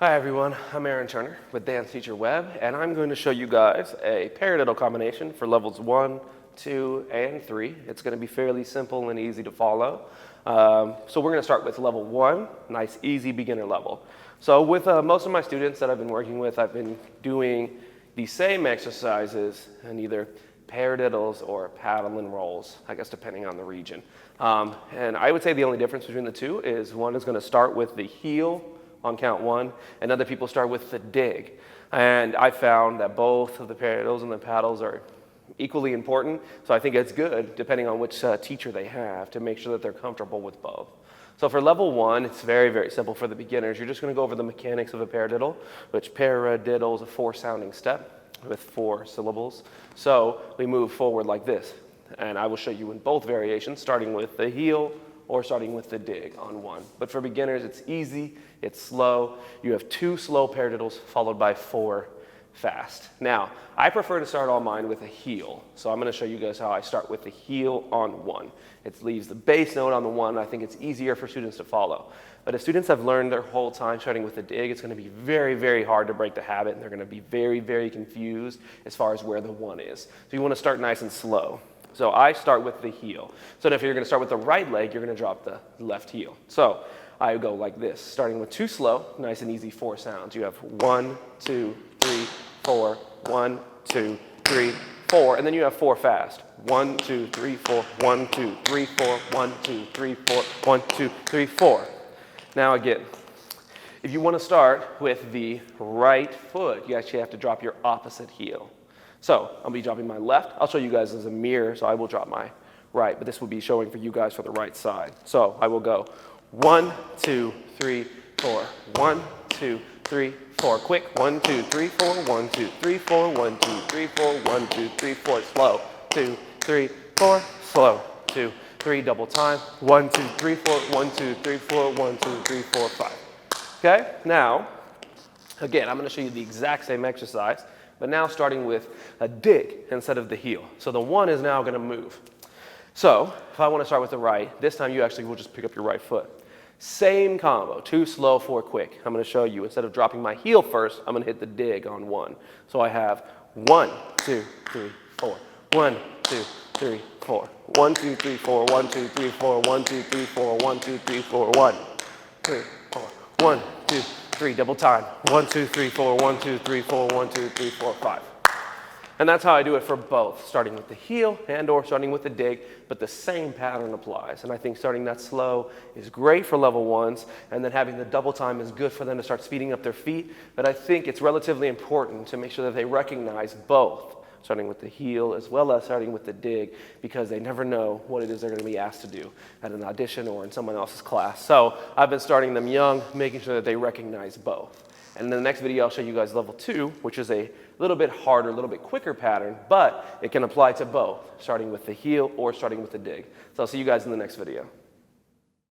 Hi everyone, I'm Aaron Turner with DanceTeacherWeb, and I'm going to show you guys a paradiddle combination for levels 1, 2, and 3. It's going to be fairly simple and easy to follow. So we're going to start with level 1, nice easy beginner level. So with most of my students that I've been working with, I've been doing the same exercises in either paradiddles or paddle and rolls, I guess depending on the region. And I would say the only difference between the two is one is going to start with the heel on count 1, and other people start with the dig. And I found that both of the paradiddles and the paddles are equally important, so I think it's good, depending on which teacher they have, to make sure that they're comfortable with both. So for level 1, it's very, very simple for the beginners. You're just going to go over the mechanics of a paradiddle, which paradiddle is a 4-sounding step with 4 syllables. So we move forward like this, and I will show you in both variations, starting with the heel or starting with the dig on 1. But for beginners, it's easy, it's slow. You have 2 slow paradiddles followed by 4 fast. Now, I prefer to start all mine with a heel. So I'm going to show you guys how I start with the heel on 1. It leaves the bass note on the 1. I think it's easier for students to follow. But if students have learned their whole time starting with the dig, it's going to be very, very hard to break the habit, and they're going to be very, very confused as far as where the 1 is. So you want to start nice and slow. So I start with the heel. So if you're going to start with the right leg, you're going to drop the left heel. So I go like this, starting with 2 slow, nice and easy 4 sounds. You have 1, 2, 3, 4, 1, 2, 3, 4, and then you have 4 fast. 1, 2, 3, 4, 1, 2, 3, 4, 1, 2, 3, 4, 1, 2, 3, 4. Now again, if you want to start with the right foot, you actually have to drop your opposite heel. So I'll be dropping my left. I'll show you guys as a mirror, so I will drop my right, but this will be showing for you guys for the right side. So I will go 1, 2, 3, 4, 1, 2, 3, 4. Quick, 1, 2, 3, 4, 1, 2, 3, 4, 1, 2, 3, 4, 1, 2, 3, 4. Slow, 2, 3, 4, slow, 2, 3, double time, 1, 2, 3, 4, 1, 2, 3, 4, 1, 2, 3, 4, 5. Okay, now, again, I'm going to show you the exact same exercise, but now starting with a dig instead of the heel. So the 1 is now going to move. So if I want to start with the right, this time you actually will just pick up your right foot. Same combo, 2 slow, 4 quick. I'm going to show you, instead of dropping my heel first, I'm going to hit the dig on 1. So I have 1, 2, 3, 4. 1, 2, 3, 4. 1, 2, 3, 4. 1, 2, 3, 4. 1, 2, 3, 4. 1, 2, 3, 4. 1, 3, 4. 1, 2, 3, double time. 1, 2, 3, 4. 1, 2, 3, 4. 1, 2, 3, 4, 5. And that's how I do it for both, starting with the heel and or starting with the dig, but the same pattern applies. And I think starting that slow is great for level 1s, and then having the double time is good for them to start speeding up their feet. But I think it's relatively important to make sure that they recognize both, starting with the heel as well as starting with the dig, because they never know what it is they're going to be asked to do at an audition or in someone else's class. So I've been starting them young, making sure that they recognize both. And in the next video, I'll show you guys level 2, which is a little bit harder, a little bit quicker pattern, but it can apply to both, starting with the heel or starting with the dig. So I'll see you guys in the next video.